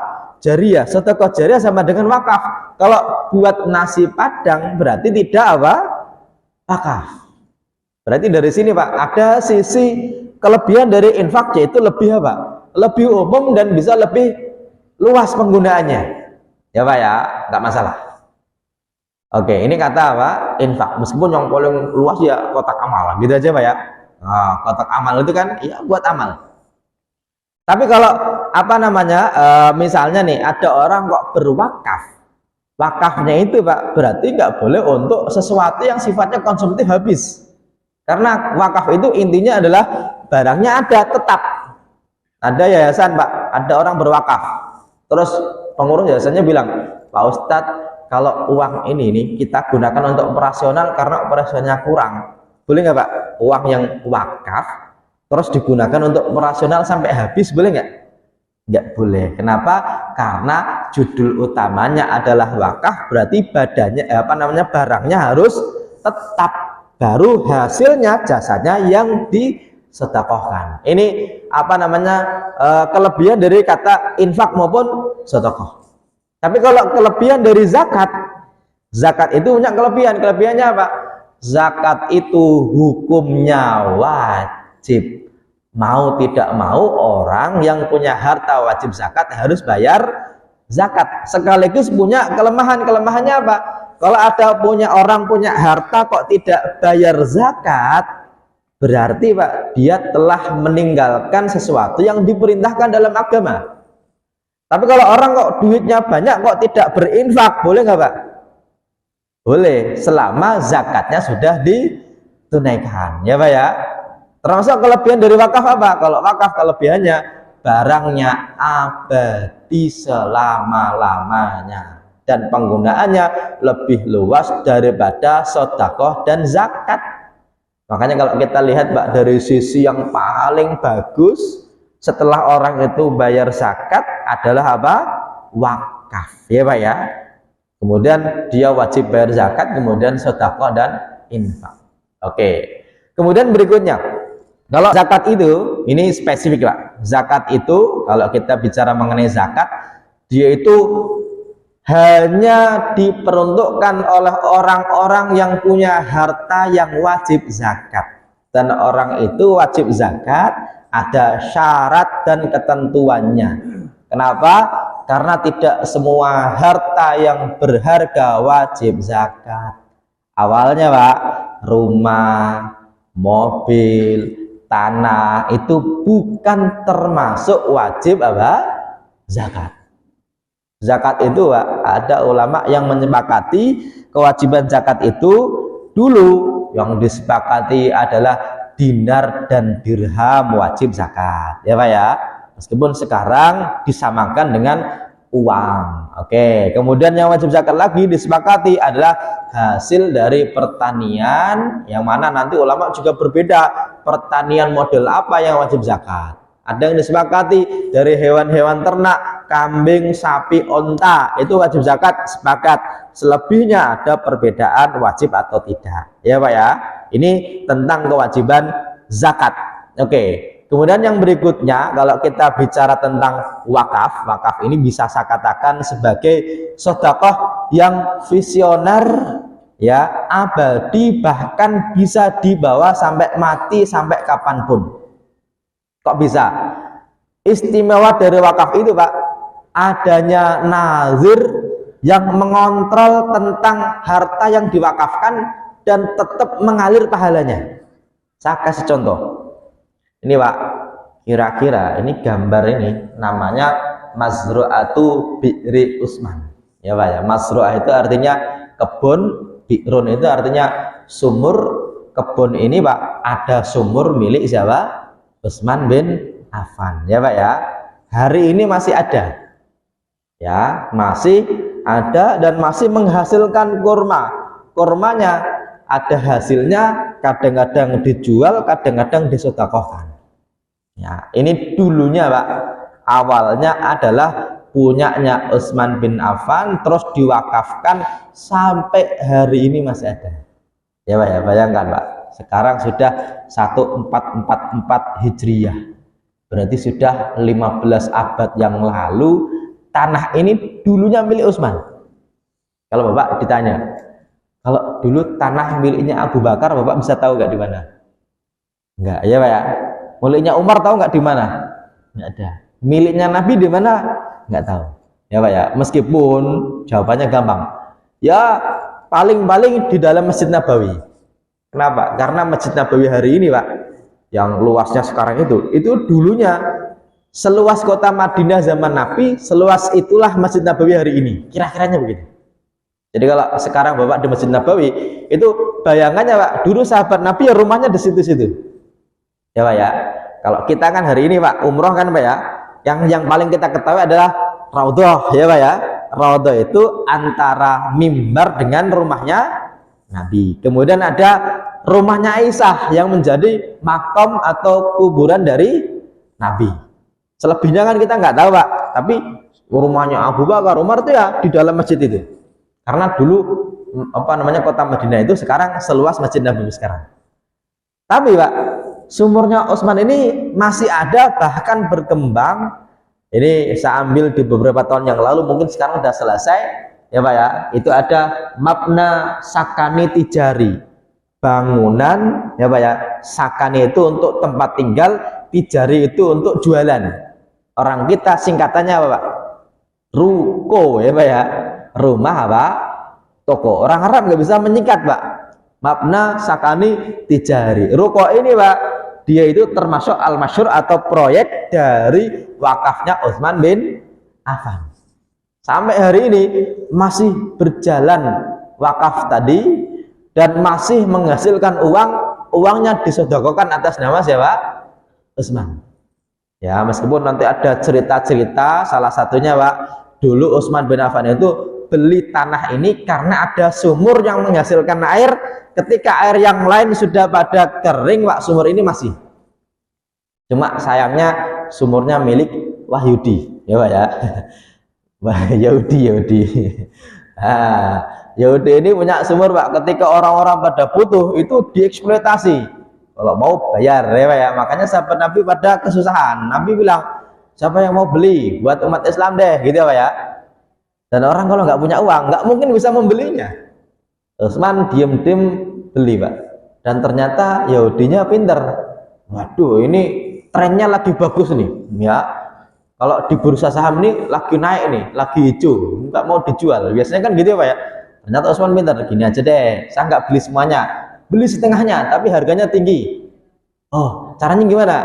A: Jariah. Sedekah jariah sama dengan wakaf. Kalau buat nasi padang berarti tidak apa? Wakaf. Berarti dari sini, Pak, ada sisi kelebihan dari infak, yaitu lebih apa? Lebih umum dan bisa lebih luas penggunaannya. Ya, Pak ya, nggak masalah. Oke, ini kata apa? Infak. Meskipun yang paling luas ya kotak amal, gitu aja, Pak ya. Nah, kotak amal itu kan ya buat amal. Tapi kalau apa namanya, misalnya nih ada orang kok berwakaf, wakafnya itu, Pak, berarti nggak boleh untuk sesuatu yang sifatnya konsumtif habis. Karena wakaf itu intinya adalah barangnya ada tetap. Ada yayasan, Pak, ada orang berwakaf, terus pengurus yayasannya bilang, Pak Ustadz, kalau uang ini nih kita gunakan untuk operasional karena operasionalnya kurang, boleh nggak, Pak, uang yang wakaf terus digunakan untuk operasional sampai habis, boleh nggak? Nggak boleh. Kenapa? Karena judul utamanya adalah wakaf, berarti badannya barangnya harus tetap, baru hasilnya jasanya yang disedekahkan. Ini kelebihan dari kata infak maupun sedekah. Tapi kalau kelebihan dari zakat, zakat itu punya kelebihannya apa? Zakat itu hukumnya wajib. Mau tidak mau orang yang punya harta wajib zakat harus bayar zakat. Sekaligus punya kelemahannya apa? Kalau ada orang punya harta kok tidak bayar zakat, berarti, Pak, dia telah meninggalkan sesuatu yang diperintahkan dalam agama. Tapi kalau orang kok duitnya banyak kok tidak berinfak, boleh nggak, Pak? Boleh, selama zakatnya sudah ditunaikan, ya, Pak ya. Termasuk kelebihan dari wakaf apa? Kalau wakaf kelebihannya barangnya abadi selama-lamanya dan penggunaannya lebih luas daripada sedekah dan zakat. Makanya kalau kita lihat, Pak, dari sisi yang paling bagus setelah orang itu bayar zakat adalah apa? Wakaf, ya, Pak ya. Kemudian dia wajib bayar zakat, kemudian sedekah dan infak. Oke. Kemudian berikutnya, kalau zakat itu, ini spesifik, Pak. Zakat itu kalau kita bicara mengenai zakat, dia itu hanya diperuntukkan oleh orang-orang yang punya harta yang wajib zakat. Dan orang itu wajib zakat ada syarat dan ketentuannya. Kenapa? Karena tidak semua harta yang berharga wajib zakat. Awalnya, Pak, rumah, mobil, tanah itu bukan termasuk wajib apa? Zakat. Zakat itu, Pak, ada ulama yang menyepakati kewajiban zakat itu dulu yang disepakati adalah dinar dan dirham wajib zakat, ya, Pak ya. Meskipun sekarang disamakan dengan uang. Oke, kemudian yang wajib zakat lagi disepakati adalah hasil dari pertanian, yang mana nanti ulama juga berbeda pertanian model apa yang wajib zakat. Ada yang disepakati dari hewan-hewan ternak, kambing, sapi, onta, itu wajib zakat, sepakat. Selebihnya ada perbedaan wajib atau tidak, ya, Pak ya. Ini tentang kewajiban zakat. Oke. Kemudian yang berikutnya, kalau kita bicara tentang wakaf, wakaf ini bisa saya katakan sebagai sedekah yang visioner, ya, abadi, bahkan bisa dibawa sampai mati, sampai kapanpun. Kok bisa? Istimewa dari wakaf itu, Pak, adanya nazir yang mengontrol tentang harta yang diwakafkan dan tetap mengalir pahalanya. Saya kasih contoh. Ini, Pak, kira-kira ini gambar ini namanya Mazru'atu Bi'ri Usman, ya, Pak ya. Mazru'ah itu artinya kebun, bi'run itu artinya sumur, kebun ini Pak ada sumur milik siapa? Utsman bin Affan ya Pak ya. Hari ini masih ada ya, masih ada dan masih menghasilkan kurma. Kurmanya ada hasilnya, kadang-kadang dijual, kadang-kadang disedekahkan ya. Ini dulunya Pak, awalnya adalah punyanya Utsman bin Affan, terus diwakafkan sampai hari ini masih ada ya Pak ya. Bayangkan Pak, sekarang sudah 1444 Hijriah, berarti sudah 15 abad yang lalu tanah ini dulunya milik Utsman. Kalau Bapak ditanya, kalau dulu tanah miliknya Abu Bakar, Bapak bisa tahu nggak di mana? Enggak ya Pak ya. Miliknya Umar tahu nggak di mana? Nggak ada. Miliknya Nabi di mana? Nggak tahu ya Pak ya. Meskipun jawabannya gampang ya, paling-paling di dalam Masjid Nabawi. Kenapa? Karena Masjid Nabawi hari ini Pak, yang luasnya sekarang itu dulunya seluas kota Madinah zaman Nabi, seluas itulah Masjid Nabawi hari ini. Kira-kiranya begitu. Jadi kalau sekarang Bapak di Masjid Nabawi, itu bayangannya Pak, dulu sahabat Nabi ya rumahnya di situ-situ ya Pak ya. Kalau kita kan hari ini Pak umroh kan Pak ya, yang paling kita ketahui adalah Raudhah ya Pak ya. Raudhah itu antara mimbar dengan rumahnya Nabi. Kemudian ada rumahnya Aisyah yang menjadi makam atau kuburan dari Nabi. Selebihnya kan kita nggak tahu Pak, tapi rumahnya Abu Bakar, Umar itu ya di dalam masjid itu. Karena dulu kota Madinah itu sekarang seluas Masjid Nabawi sekarang. Tapi Pak, sumurnya Utsman ini masih ada, bahkan berkembang. Ini saya ambil di beberapa tahun yang lalu, mungkin sekarang sudah selesai ya Pak ya. Itu ada Mabna Sakani Tijari, bangunan ya Pak ya. Sakani itu untuk tempat tinggal, Tijari itu untuk jualan. Orang kita singkatannya apa Pak? Ruko ya Pak ya. Rumah apa? Toko. Orang Arab nggak bisa menyingkat Pak. Mabna Sakani Tijari. Ruko ini Pak, dia itu termasuk al-masyhur atau proyek dari wakafnya Utsman bin Affan. Sampai hari ini masih berjalan wakaf tadi dan masih menghasilkan uang. Uangnya disedekahkan atas nama siapa? Utsman. Ya, meskipun nanti ada cerita-cerita, salah satunya Pak, dulu Utsman bin Affan itu beli tanah ini karena ada sumur yang menghasilkan air. Ketika air yang lain sudah pada kering Pak, sumur ini masih. Cuma sayangnya sumurnya milik Wahyudi ya Pak ya. Yahudi. Nah, Yahudi ini punya sumur Pak, ketika orang-orang pada butuh itu dieksploitasi. Kalau mau bayar ya Pak ya. Makanya sahabat Nabi pada kesusahan. Nabi bilang, siapa yang mau beli buat umat Islam deh, gitu ya Pak ya. Dan orang kalau nggak punya uang, nggak mungkin bisa membelinya. Utsman diem-diem beli Pak. Dan ternyata Yahudinya pinter. Waduh, ini trennya lagi bagus nih, ya. Kalau di bursa saham ini lagi naik nih, lagi hijau, nggak mau dijual. Biasanya kan gitu ya Pak ya. Ternyata Utsman pinter, gini aja deh, saya nggak beli semuanya, beli setengahnya, tapi harganya tinggi. Oh, caranya gimana?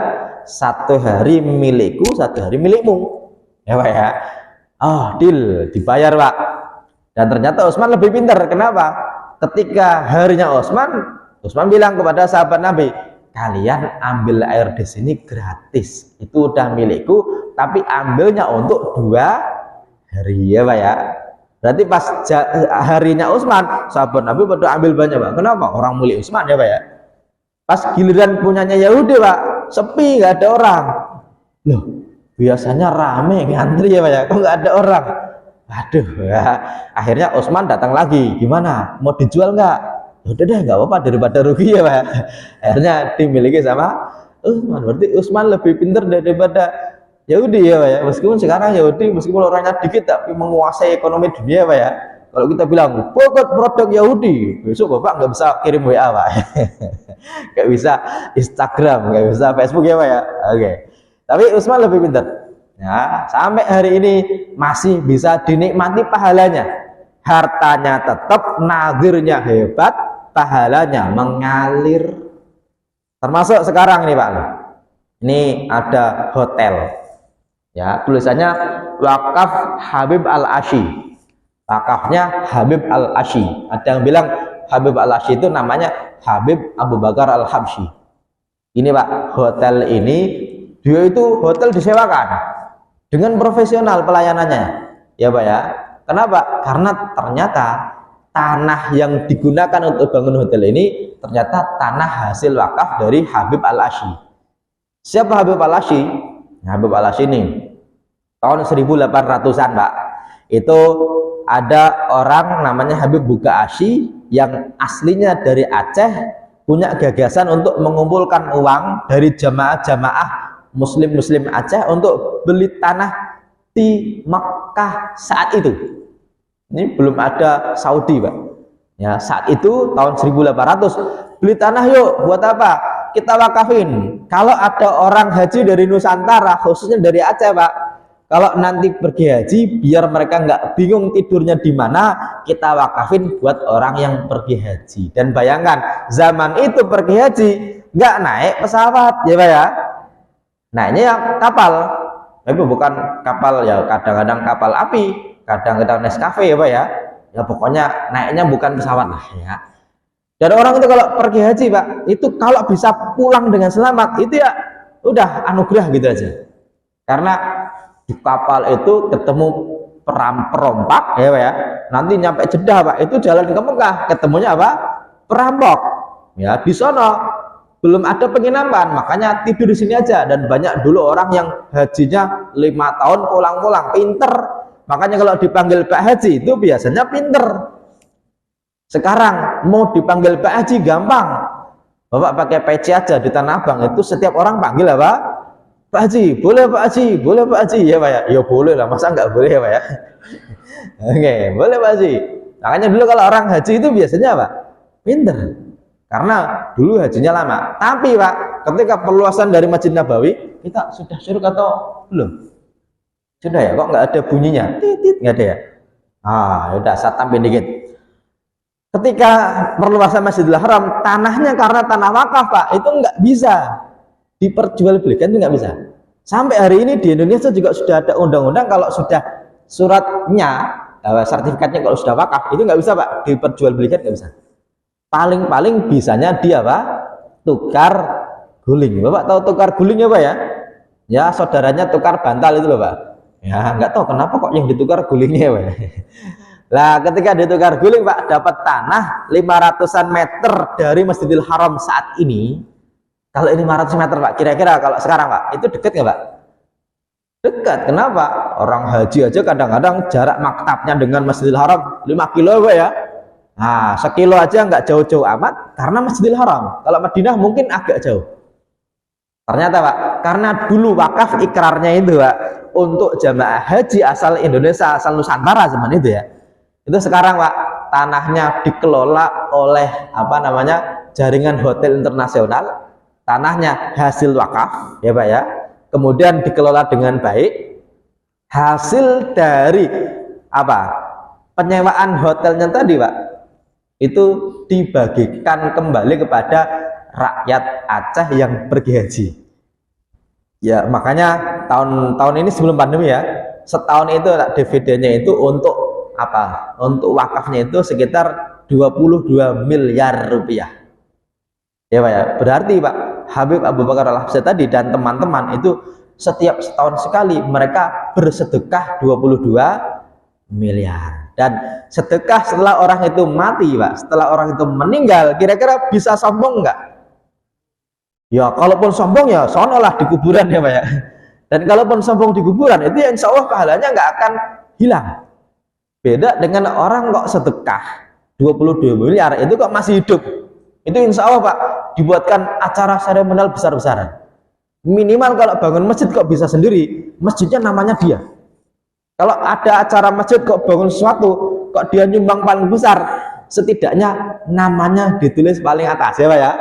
A: Satu hari milikku, satu hari milikmu, ya Pak ya. Oh, deal, dibayar Pak. Dan ternyata Utsman lebih pintar. Kenapa? Ketika harinya Utsman bilang kepada sahabat Nabi, kalian ambil air di sini gratis, itu udah milikku, tapi ambilnya untuk 2 hari ya Pak ya. Berarti pas harinya Utsman, sahabat Nabi pada ambil banyak Pak. Kenapa? Orang milik Utsman ya Pak ya. Pas giliran punyanya Yahudi Pak, sepi, nggak ada orang. Loh, biasanya rame ngantri ya Pak ya, kok nggak ada orang. Aduh ya. Akhirnya Utsman datang lagi, gimana, mau dijual nggak? Udah deh, nggak apa-apa daripada rugi ya Pak. Akhirnya dimiliki sama Utsman. Berarti Utsman lebih pintar daripada Yahudi ya Pak ya. Meskipun sekarang Yahudi meskipun orangnya dikit tapi menguasai ekonomi dunia Pak ya. Kalau kita bilang boykot produk Yahudi, besok Bapak nggak bisa kirim WA Pak. Nggak bisa Instagram, nggak bisa Facebook ya Pak ya. Oke. Tapi Utsman lebih pintar. Ya, sampai hari ini masih bisa dinikmati pahalanya. Hartanya tetap, nazirnya hebat, pahalanya mengalir. Termasuk sekarang nih Pak. Ini ada hotel. Ya, tulisannya Wakaf Habib Al-Asy. Wakafnya Habib Al-Asy. Ada yang bilang Habib Al-Asy itu namanya Habib Abu Bakar Al-Habsyi. Ini Pak, hotel ini dia itu hotel disewakan dengan profesional pelayanannya, ya Pak ya. Kenapa? Karena ternyata tanah yang digunakan untuk bangun hotel ini ternyata tanah hasil wakaf dari Habib Al-Asy. Siapa Habib Al-Asy? Habib Al-Asy ini tahun 1800-an Pak. Itu ada orang namanya Habib Buka Asy yang aslinya dari Aceh, punya gagasan untuk mengumpulkan uang dari jamaah-jamaah muslim-muslim Aceh untuk beli tanah di Makkah saat itu. Ini belum ada Saudi Pak ya, saat itu tahun 1800 beli tanah, yuk buat apa, kita wakafin. Kalau ada orang haji dari Nusantara, khususnya dari Aceh Pak, kalau nanti pergi haji biar mereka nggak bingung tidurnya di mana, kita wakafin buat orang yang pergi haji. Dan bayangkan zaman itu pergi haji nggak naik pesawat ya Pak ya, naiknya ya kapal. Tapi bukan kapal ya, kadang-kadang kapal api, kadang-kadang Nescafe ya Pak ya. Ya pokoknya naiknya bukan pesawat lah ya. Dan orang itu kalau pergi haji Pak, itu kalau bisa pulang dengan selamat itu ya udah anugerah gitu aja. Karena di kapal itu ketemu perompak ya Pak ya. Nanti nyampe Jeddah Pak, itu jalan ke Mekah, ketemunya apa? Perampok. Ya, di sono belum ada penginapan, makanya tidur di sini aja. Dan banyak dulu orang yang hajinya 5 tahun pulang-pulang, pinter. Makanya kalau dipanggil Pak Haji itu biasanya pinter. Sekarang mau dipanggil Pak Haji gampang. Bapak pakai peci aja di Tanah Abang itu setiap orang panggil apa? Pak Haji, boleh Pak Haji, boleh Pak Haji ya Pak ya. Ya boleh lah, masa nggak boleh ya Pak ya. Oke, boleh Pak Haji. Makanya dulu kalau orang haji itu biasanya apa? Pinter. Karena dulu hajinya lama. Tapi Pak, ketika perluasan dari Masjid Nabawi, kita sudah syuruk atau belum? Sudah ya, kok nggak ada bunyinya? Titit, nggak ada ya? Ah, udah saya tambahin dikit. Ketika perluasan Masjidil Haram, tanahnya karena tanah wakaf Pak, itu nggak bisa diperjualbelikan, itu nggak bisa. Sampai hari ini di Indonesia juga sudah ada undang-undang kalau sudah suratnya, sertifikatnya kalau sudah wakaf, itu nggak bisa Pak, diperjualbelikan nggak bisa. Paling-paling bisanya dia Pak, tukar guling. Bapak tahu tukar guling ya Pak ya? Ya saudaranya tukar bantal itu loh Pak. Ya nggak tahu kenapa kok yang ditukar gulingnya Pak. Lah ketika ditukar guling Pak, dapat tanah 500-an meter dari Masjidil Haram saat ini. Kalau ini 500 meter Pak, kira-kira kalau sekarang Pak, itu dekat nggak Pak? Dekat. Kenapa? Orang haji aja kadang-kadang jarak maktabnya dengan Masjidil Haram 5 kilo Pak ya. Nah, sekilo aja nggak jauh-jauh amat karena Masjidil Haram. Kalau Madinah mungkin agak jauh. Ternyata Pak, karena dulu wakaf ikrarnya itu Pak, untuk jamaah haji asal Indonesia, asal Nusantara zaman itu ya. Itu sekarang Pak, tanahnya dikelola oleh apa namanya? Jaringan hotel internasional. Tanahnya hasil wakaf, ya Pak ya. Kemudian dikelola dengan baik. Hasil dari apa? Penyewaan hotelnya tadi Pak, itu dibagikan kembali kepada rakyat Aceh yang pergi haji. Ya makanya tahun ini sebelum pandemi ya, setahun itu dividennya itu untuk apa? Untuk wakafnya itu sekitar 22 miliar rupiah. Ya Pak ya, berarti Pak Habib Abu Bakar Al-Habsyi tadi dan teman-teman itu setiap setahun sekali mereka bersedekah 22 miliar. Dan sedekah setelah orang itu mati Pak, setelah orang itu meninggal, kira-kira bisa sombong nggak? Ya kalaupun sombong ya sonolah di kuburan ya Pak ya. Dan kalaupun sombong di kuburan itu ya insya Allah pahalanya nggak akan hilang. Beda dengan orang kok sedekah 22 miliar itu kok masih hidup, itu insya Allah Pak dibuatkan acara seremonial besar-besaran. Minimal kalau bangun masjid kok bisa sendiri, masjidnya namanya dia. Kalau ada acara masjid kok bangun sesuatu, kok dia nyumbang paling besar, setidaknya namanya ditulis paling atas ya Pak ya.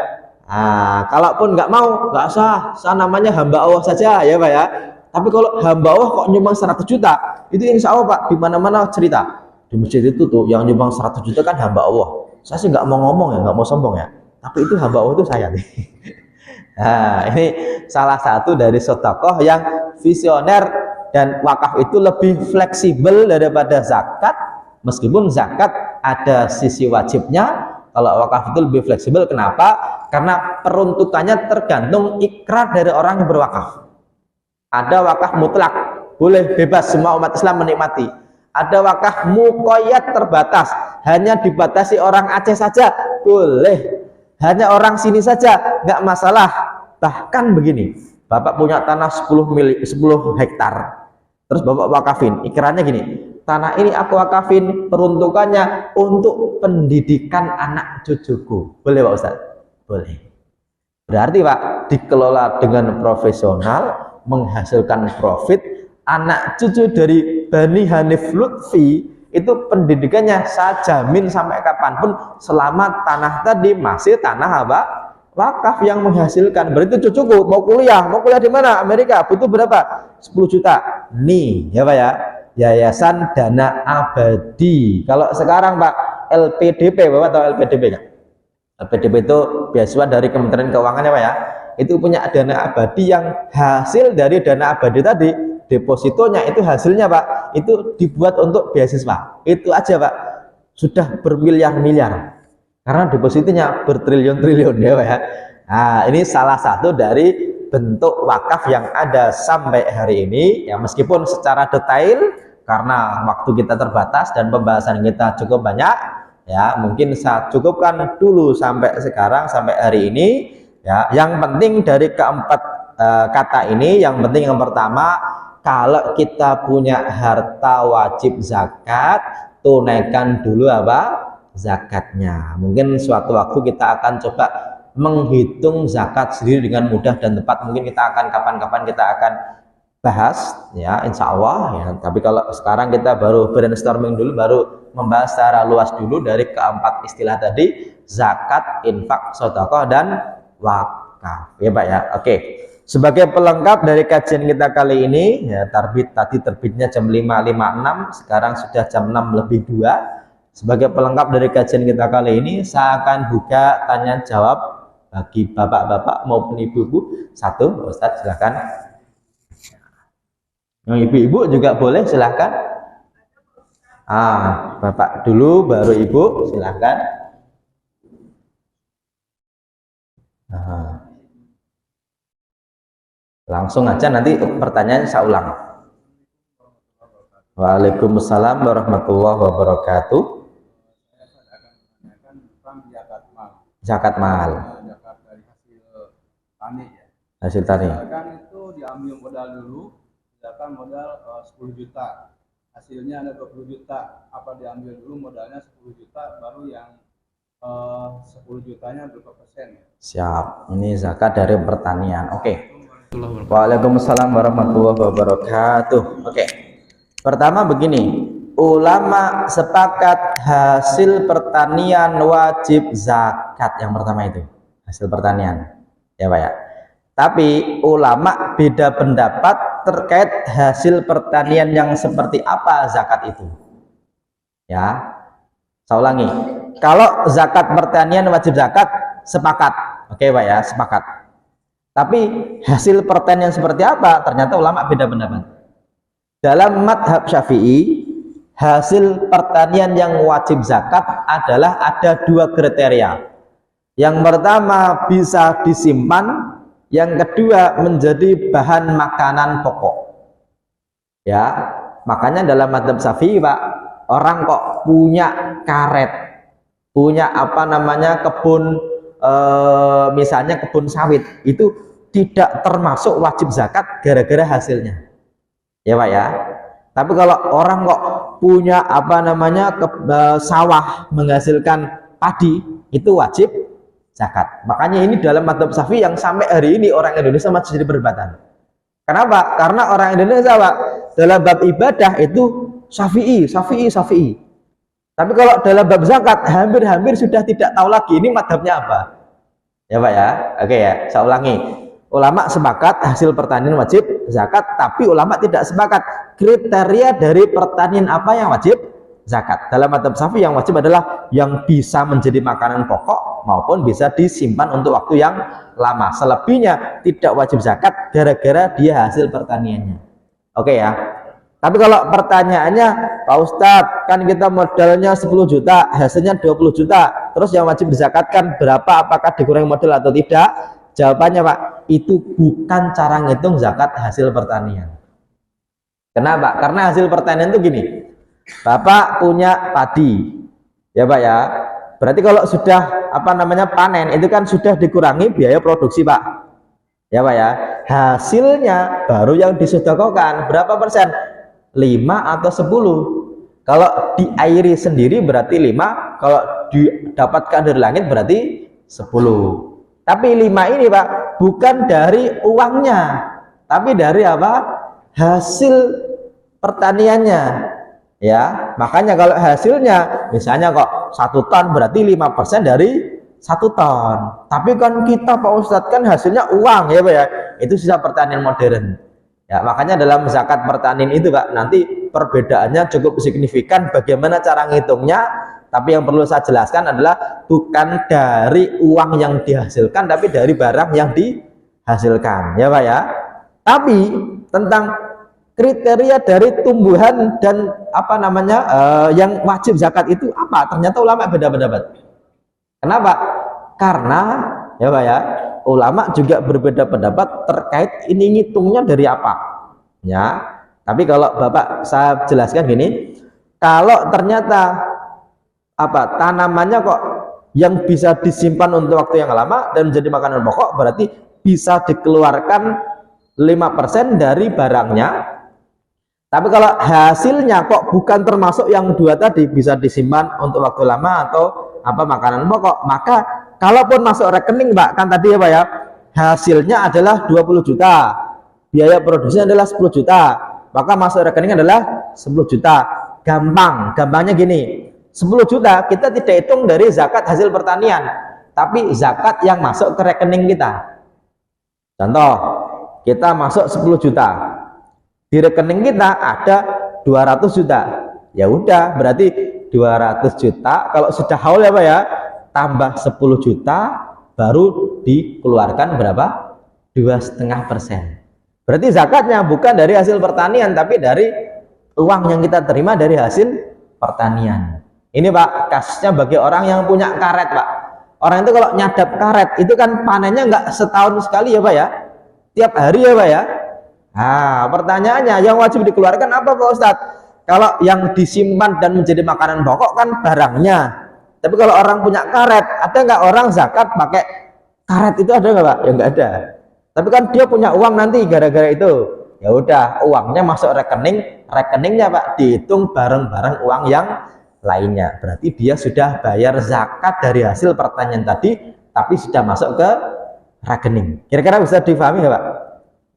A: Nah, kalaupun nggak mau, nggak usah, namanya hamba Allah saja ya Pak ya. Tapi kalau hamba Allah kok nyumbang 100 juta, itu insya Allah Pak, di mana-mana cerita. Di masjid itu tuh, yang nyumbang 100 juta kan hamba Allah. Saya sih nggak mau ngomong ya, nggak mau sombong ya. Tapi itu hamba Allah itu saya nih. Nah, ini salah satu dari sedekah yang visioner. Dan wakaf itu lebih fleksibel daripada zakat, meskipun zakat ada sisi wajibnya, Kalau wakaf itu lebih fleksibel. Kenapa? Karena peruntukannya tergantung ikrar dari orang yang berwakaf. Ada wakaf mutlak, boleh bebas semua umat Islam menikmati. Ada wakaf muqayyad, terbatas, hanya dibatasi orang Aceh saja, boleh. Hanya orang sini saja, nggak masalah. Bahkan begini, Bapak punya tanah 10 hektar, terus Bapak wakafin, ikrarnya gini, tanah ini aku wakafin, peruntukannya untuk pendidikan anak cucuku. Boleh Pak Ustaz? Boleh. Berarti Pak, dikelola dengan profesional, menghasilkan profit. Anak cucu dari Bani Hanif Lutfi itu pendidikannya saya jamin sampai kapanpun, selama tanah tadi masih tanah apa? Wakaf yang menghasilkan. Berarti cucuku mau kuliah di mana? Amerika, butuh berapa? 10 juta. Nih ya Pak ya, Yayasan Dana Abadi. Kalau sekarang Pak, LPDP, Bapak tahu LPDP nggak? LPDP itu beasiswa dari Kementerian Keuangan ya Pak ya. Itu punya dana abadi yang hasil dari dana abadi tadi, depositonya itu hasilnya Pak, itu dibuat untuk beasiswa. Itu aja Pak, sudah bermiliar-miliar. Karena depositonya bertriliun-triliun ya Pak ya. Nah, ini salah satu dari bentuk wakaf yang ada sampai hari ini ya, meskipun secara detail karena waktu kita terbatas dan pembahasan kita cukup banyak ya, mungkin saya cukupkan dulu sampai sekarang, sampai hari ini ya. Yang penting dari keempat kata ini, yang penting yang pertama, kalau kita punya harta wajib zakat, tunaikan dulu apa? Zakatnya. Mungkin suatu waktu kita akan coba menghitung zakat sendiri dengan mudah dan tepat. Mungkin kita akan kapan-kapan kita akan bahas ya, insya Allah ya. Tapi kalau sekarang kita baru brainstorming dulu, baru membahas secara luas dulu dari keempat istilah tadi, zakat, infak, sedekah, dan wakaf ya Pak ya. Oke, sebagai pelengkap dari kajian kita kali ini ya, tadi terbitnya jam 5.56, sekarang sudah jam 6:02. Sebagai pelengkap dari kajian kita kali ini, saya akan buka tanya jawab bagi bapak-bapak maupun ibu-ibu. Satu, Ustadz silakan. Yang ibu-ibu juga boleh, silakan. Bapak dulu, baru ibu, silakan. Langsung aja, nanti pertanyaan saya ulang. Waalaikumsalam warahmatullahi wabarakatuh. Zakat mahal.
B: Zakat dari hasil tani ya.
A: Hasil tani.
B: Kan itu diambil modal dulu, misalkan modal 10 juta. Hasilnya ada 20 juta. Apa diambil dulu modalnya 10 juta, baru yang 10 jutanya berapa persen ya?
A: Siap. Ini zakat dari pertanian. Oke. Waalaikumsalam warahmatullahi wabarakatuh. Oke. Pertama begini, ulama sepakat hasil pertanian wajib zakat. Yang pertama itu hasil pertanian ya Pak ya. Tapi ulama beda pendapat terkait hasil pertanian yang seperti apa zakat itu ya. Saya ulangi, kalau zakat pertanian wajib zakat sepakat, oke Pak ya, sepakat. Tapi hasil pertanian seperti apa, ternyata ulama beda pendapat. Dalam madhab Syafi'i, hasil pertanian yang wajib zakat adalah ada 2 kriteria. Yang pertama bisa disimpan, yang kedua menjadi bahan makanan pokok. Ya, makanya dalam madhab Syafi'i Pak, orang kok punya karet, punya apa namanya kebun, misalnya kebun sawit, itu tidak termasuk wajib zakat gara-gara hasilnya. Ya Pak ya. Tapi kalau orang kok punya apa namanya sawah menghasilkan padi, itu wajib zakat. Makanya ini dalam madhab Syafi'i yang sampai hari ini orang Indonesia masih jadi perdebatan. Kenapa? Karena orang Indonesia Pak, dalam bab ibadah itu Syafi'i. Tapi kalau dalam bab zakat hampir sudah tidak tahu lagi ini madhabnya apa. Ya Pak ya. Oke ya, saya ulangi. Ulama sepakat hasil pertanian wajib zakat, tapi ulama tidak sepakat kriteria dari pertanian apa yang wajib zakat. Dalam madhab Syafi'i yang wajib adalah yang bisa menjadi makanan pokok maupun bisa disimpan untuk waktu yang lama. Selebihnya tidak wajib zakat gara-gara dia hasil pertaniannya. Oke ya. Tapi kalau pertanyaannya, Pak Ustadz, kan kita modalnya 10 juta, hasilnya 20 juta, terus yang wajib dizakatkan berapa, apakah dikurangi modal atau tidak? Jawabannya Pak, itu bukan cara ngitung zakat hasil pertanian. Kenapa? Karena hasil pertanian itu gini, Bapak punya padi, ya Pak ya, berarti kalau sudah panen, itu kan sudah dikurangi biaya produksi Pak, ya Pak ya, hasilnya baru yang disedekahkan, berapa persen? 5 atau 10. Kalau diairi sendiri berarti 5, kalau didapatkan dari langit berarti 10. Tapi 5 ini Pak bukan dari uangnya, tapi dari apa? Hasil pertaniannya. Ya, makanya kalau hasilnya misalnya kok 1 ton berarti 5% dari 1 ton. Tapi kan kita Pak Ustadz kan hasilnya uang ya Pak ya. Itu sisa pertanian modern. Ya, makanya dalam zakat pertanian itu Pak, nanti perbedaannya cukup signifikan bagaimana cara ngitungnya, tapi yang perlu saya jelaskan adalah bukan dari uang yang dihasilkan, tapi dari barang yang dihasilkan, ya Pak ya. Tapi tentang kriteria dari tumbuhan dan yang wajib zakat itu apa? Ternyata ulama beda pendapat. Kenapa? Karena ya Pak ya, ulama juga berbeda pendapat terkait ini ngitungnya dari apa ya. Tapi kalau Bapak saya jelaskan gini, kalau ternyata tanamannya kok yang bisa disimpan untuk waktu yang lama dan menjadi makanan pokok, berarti bisa dikeluarkan 5% dari barangnya. Tapi kalau hasilnya kok bukan termasuk yang 2 tadi, bisa disimpan untuk waktu lama atau makanan pokok, maka kalaupun masuk rekening Pak, kan tadi ya Pak ya, hasilnya adalah 20 juta, biaya produksinya adalah 10 juta, maka masuk rekening adalah 10 juta. Gampangnya gini, 10 juta kita tidak hitung dari zakat hasil pertanian, tapi zakat yang masuk ke rekening kita. Contoh, kita masuk 10 juta, di rekening kita ada 200 juta, ya udah berarti 200 juta kalau sudah haul ya Pak ya, tambah 10 juta baru dikeluarkan berapa? 2,5%. Berarti zakatnya bukan dari hasil pertanian, tapi dari uang yang kita terima dari hasil pertanian. Ini Pak, kasusnya bagi orang yang punya karet Pak. Orang itu kalau nyadap karet itu kan panennya nggak setahun sekali ya Pak ya, tiap hari ya Pak ya. Nah, pertanyaannya yang wajib dikeluarkan apa Pak Ustadz? Kalau yang disimpan dan menjadi makanan pokok kan barangnya. Tapi kalau orang punya karet, ada nggak orang zakat pakai karet itu, ada nggak Pak? Ya nggak ada. Tapi kan dia punya uang nanti gara-gara itu. Ya udah, uangnya masuk rekening, rekeningnya Pak dihitung bareng-bareng uang yang lainnya. Berarti dia sudah bayar zakat dari hasil pertanian tadi, tapi sudah masuk ke rekening. Kira-kira bisa difahami nggak Pak?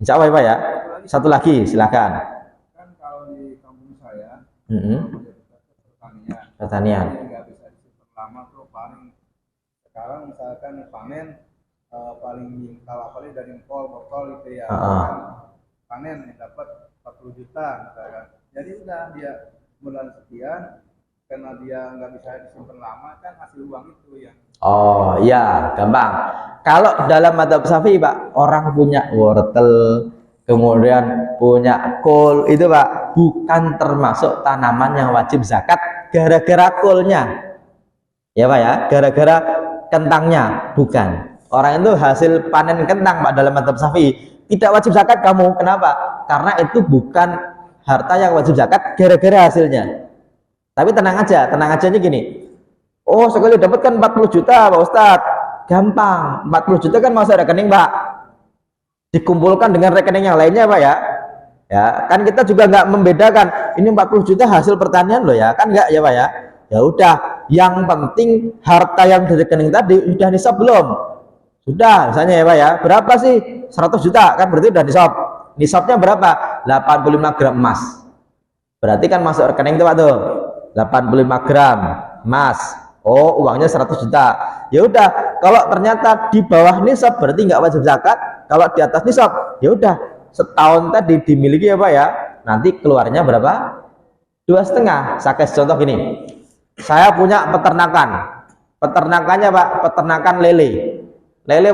A: Insya Allah ya Pak ya. Satu lagi, silakan.
B: Kan kalau di kampung saya,
A: pertanian.
B: Nggak bisa disimpan lama tuh, paling sekarang misalkan panen paling dari botol itu ya, panen dapat 40 juta misalkan. Jadi udah dia bulan sekian, karena dia nggak bisa disimpan lama kan hasil uang itu yang.
A: Oh iya, gampang. Kalau dalam madzhab Syafi'i Pak, orang punya wortel, kemudian punya kol itu Pak, bukan termasuk tanaman yang wajib zakat gara-gara kolnya. Ya Pak ya, gara-gara kentangnya, bukan. Orang itu hasil panen kentang Pak dalam madzhab Syafi'i tidak wajib zakat kamu. Kenapa? Karena itu bukan harta yang wajib zakat gara-gara hasilnya. Tapi tenang aja gini. Oh, sekali dapat kan 40 juta Pak Ustadz. Gampang, 40 juta kan masuk rekening Pak. Dikumpulkan dengan rekening yang lainnya Pak ya. Ya, kan kita juga nggak membedakan ini 40 juta hasil pertanian loh ya, kan nggak ya Pak ya. Ya udah, yang penting harta yang di rekening tadi sudah nisab belum? Sudah, misalnya ya Pak ya. Berapa sih? 100 juta kan berarti udah nisab. Nisabnya berapa? 85 gram emas. Berarti kan masuk rekening itu Pak tuh. 85 gram emas. Oh, uangnya 100 juta. Ya udah, kalau ternyata di bawah nisab berarti nggak wajib zakat. Kalau di atas nisab, ya udah, setahun tadi dimiliki ya Pak ya. Nanti keluarnya berapa? 2,5. Saya kasih contoh gini. Saya punya peternakan. Peternakannya Pak, peternakan lele. Lele Pak